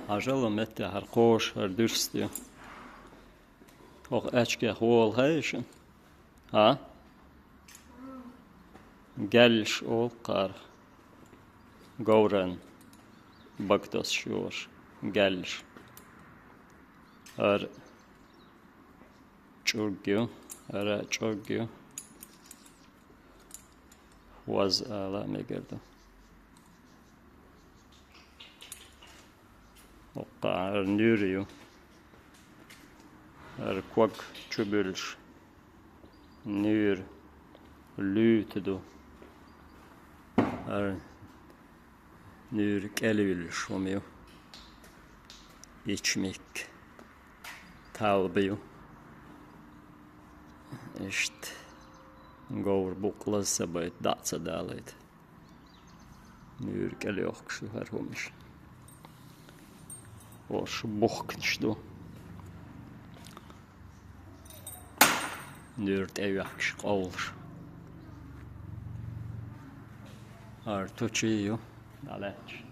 Ajala met haar koos, haar durstje. Och etske hol heisen. Ha? Gels olkar. Gauren. Bagtas sjors. Gels. Churgyo. Churgyo. Was ala megerdo. Oqa Nurio. Quag Tribulsh. Nur. Lutedo. Nur Kelulsh om jo. Ichmik. Talbio. Ist. Gaur buklas sabait datsa dalait. Nur Kelioxu her homish. Oš buchknštu. Nurt ejakš qolš. Ar tučijo. Dalech.